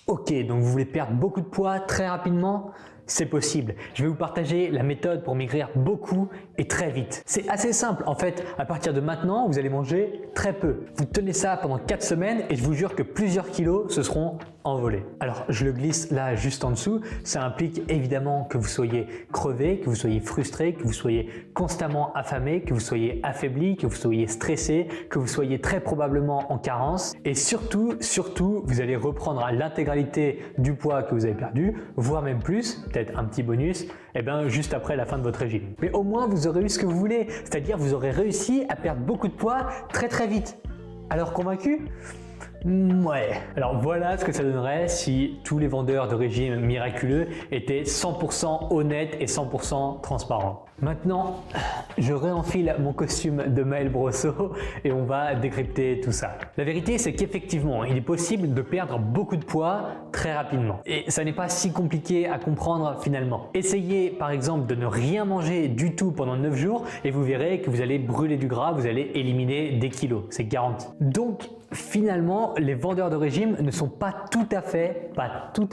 Ok, donc vous voulez perdre beaucoup de poids très rapidement? C'est possible. Je vais vous partager la méthode pour maigrir beaucoup et très vite. C'est assez simple. En fait, à partir de maintenant, vous allez manger très peu. Vous tenez ça pendant 4 semaines et je vous jure que plusieurs kilos se seront envolés. Alors, je le glisse là juste en dessous. Ça implique évidemment que vous soyez crevé, que vous soyez frustré, que vous soyez constamment affamé, que vous soyez affaibli, que vous soyez stressé, que vous soyez très probablement en carence. Et surtout, vous allez reprendre l'intégralité du poids que vous avez perdu, voire même plus, peut-être un petit bonus, juste après la fin de votre régime. Mais au moins, vous aurez eu ce que vous voulez, c'est-à-dire vous aurez réussi à perdre beaucoup de poids très vite. Alors convaincu? Ouais. Alors voilà ce que ça donnerait si tous les vendeurs de régimes miraculeux étaient 100% honnêtes et 100% transparents. Maintenant, je réenfile mon costume de Maël Brosseau et on va décrypter tout ça. La vérité, c'est qu'effectivement, il est possible de perdre beaucoup de poids très rapidement. Et ça n'est pas si compliqué à comprendre finalement. Essayez par exemple de ne rien manger du tout pendant 9 jours et vous verrez que vous allez brûler du gras, vous allez éliminer des kilos, c'est garanti. Donc finalement, les vendeurs de régime ne sont pas tout à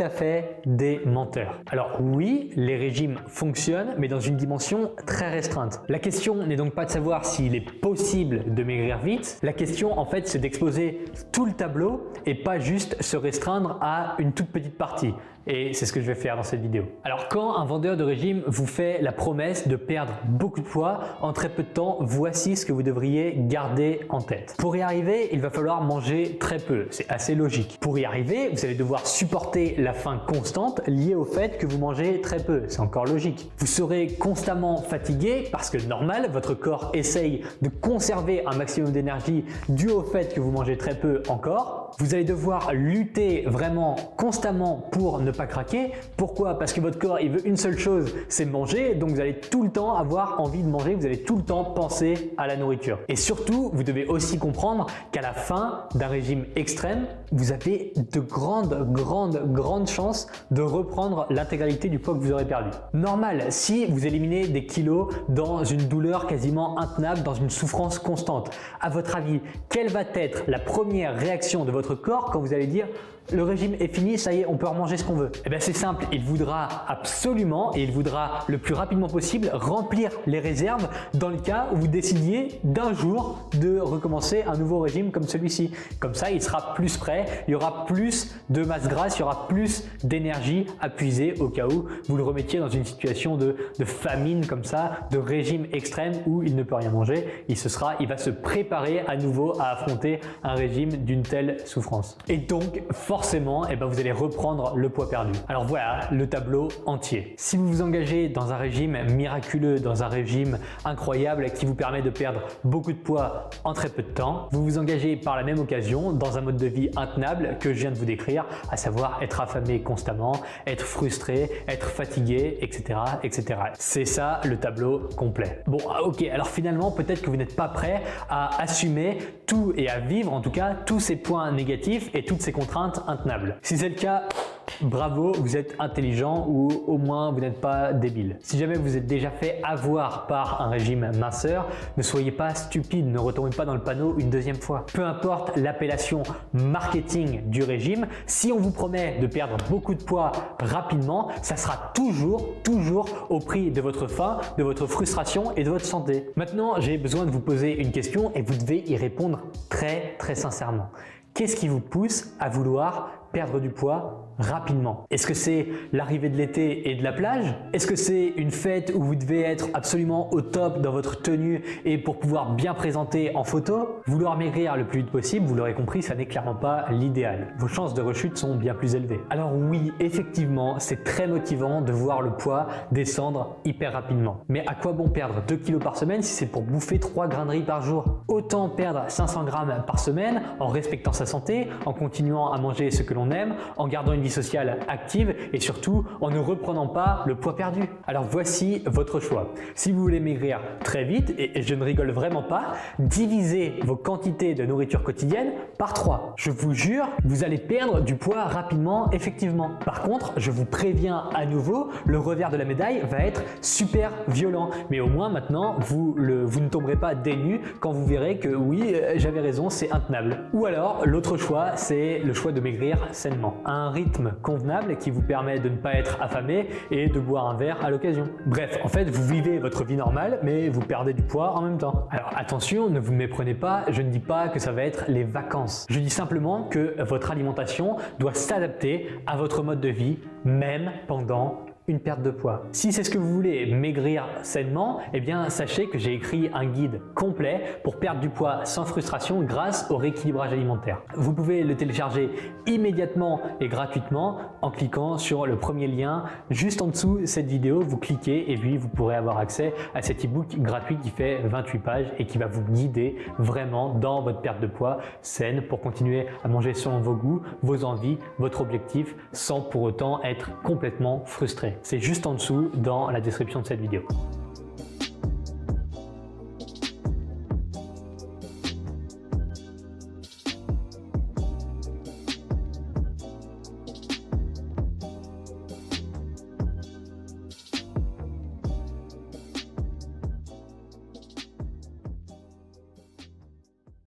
fait des menteurs. Alors oui, les régimes fonctionnent, mais dans une dimension très restreinte. La question n'est donc pas de savoir s'il est possible de maigrir vite. La question en fait, c'est d'exposer tout le tableau et pas juste se restreindre à une toute petite partie. Et c'est ce que je vais faire dans cette vidéo. Alors quand un vendeur de régime vous fait la promesse de perdre beaucoup de poids en très peu de temps, voici ce que vous devriez garder en tête. Pour y arriver, il va falloir manger très peu, c'est assez logique. Pour y arriver, vous allez devoir supporter la faim constante liée au fait que vous mangez très peu, c'est encore logique. Vous serez constamment fatigué parce que normal, votre corps essaye de conserver un maximum d'énergie dû au fait que vous mangez très peu encore. Vous allez devoir lutter vraiment constamment pour ne pas craquer. Pourquoi? Parce que votre corps il veut une seule chose, c'est manger, donc vous allez tout le temps avoir envie de manger, vous allez tout le temps penser à la nourriture. Et surtout, vous devez aussi comprendre qu'à la fin d'un régime extrême, vous avez de grandes chances de reprendre l'intégralité du poids que vous aurez perdu. Normal, si vous éliminez des kilos dans une douleur quasiment intenable, dans une souffrance constante, à votre avis, quelle va être la première réaction de votre corps quand vous allez dire le régime est fini, ça y est, on peut remanger ce qu'on veut? Eh bien c'est simple, il voudra absolument et il voudra le plus rapidement possible remplir les réserves dans le cas où vous décidiez d'un jour de recommencer un nouveau régime comme celui-ci. Comme ça, il sera plus prêt, il y aura plus de masse grasse, il y aura plus d'énergie à puiser au cas où vous le remettiez dans une situation de famine comme ça, de régime extrême où il ne peut rien manger. Il va se préparer à nouveau à affronter un régime d'une telle souffrance. Et donc, forcément, vous allez reprendre le poids perdu. Alors voilà le tableau entier. Si vous vous engagez dans un régime miraculeux, dans un régime incroyable qui vous permet de perdre beaucoup de poids en très peu de temps, vous vous engagez par la même occasion dans un mode de vie intenable que je viens de vous décrire, à savoir être affamé constamment, être frustré, être fatigué, etc. C'est ça le tableau complet. Bon, ok, alors finalement, peut-être que vous n'êtes pas prêt à assumer tout et à vivre en tout cas tous ces points négatifs et toutes ces contraintes intenable. Si c'est le cas, bravo, vous êtes intelligent ou au moins vous n'êtes pas débile. Si jamais vous êtes déjà fait avoir par un régime minceur, ne soyez pas stupide, ne retombez pas dans le panneau une deuxième fois. Peu importe l'appellation marketing du régime, si on vous promet de perdre beaucoup de poids rapidement, ça sera toujours au prix de votre faim, de votre frustration et de votre santé. Maintenant, j'ai besoin de vous poser une question et vous devez y répondre très sincèrement. Qu'est-ce qui vous pousse à vouloir perdre du poids rapidement? Est-ce que c'est l'arrivée de l'été et de la plage? Est-ce que c'est une fête où vous devez être absolument au top dans votre tenue et pour pouvoir bien présenter en photo? Vouloir maigrir le plus vite possible, vous l'aurez compris, ça n'est clairement pas l'idéal. Vos chances de rechute sont bien plus élevées. Alors oui, effectivement, c'est très motivant de voir le poids descendre hyper rapidement. Mais à quoi bon perdre 2 kg par semaine si c'est pour bouffer 3 grains de riz par jour? Autant perdre 500 grammes par semaine en respectant sa santé, en continuant à manger ce que l'on aime, en gardant une vie sociale active et surtout en ne reprenant pas le poids perdu. Alors voici votre choix. Si vous voulez maigrir très vite, et je ne rigole vraiment pas, divisez vos quantités de nourriture quotidienne par 3. Je vous jure, vous allez perdre du poids rapidement, effectivement. Par contre, je vous préviens à nouveau, le revers de la médaille va être super violent. Mais au moins maintenant, vous ne tomberez pas des nues quand vous verrez que oui, j'avais raison, c'est intenable. Ou alors, l'autre choix, c'est le choix de maigrir sainement. Un rythme convenable qui vous permet de ne pas être affamé et de boire un verre à l'occasion. Bref, en fait, vous vivez votre vie normale, mais vous perdez du poids en même temps. Alors attention, ne vous méprenez pas, je ne dis pas que ça va être les vacances. Je dis simplement que votre alimentation doit s'adapter à votre mode de vie, même pendant une perte de poids. Si c'est ce que vous voulez, maigrir sainement, eh bien sachez que j'ai écrit un guide complet pour perdre du poids sans frustration grâce au rééquilibrage alimentaire. Vous pouvez le télécharger immédiatement et gratuitement en cliquant sur le premier lien juste en dessous de cette vidéo. Vous cliquez et puis vous pourrez avoir accès à cet e-book gratuit qui fait 28 pages et qui va vous guider vraiment dans votre perte de poids saine pour continuer à manger selon vos goûts, vos envies, votre objectif sans pour autant être complètement frustré. C'est juste en dessous dans la description de cette vidéo.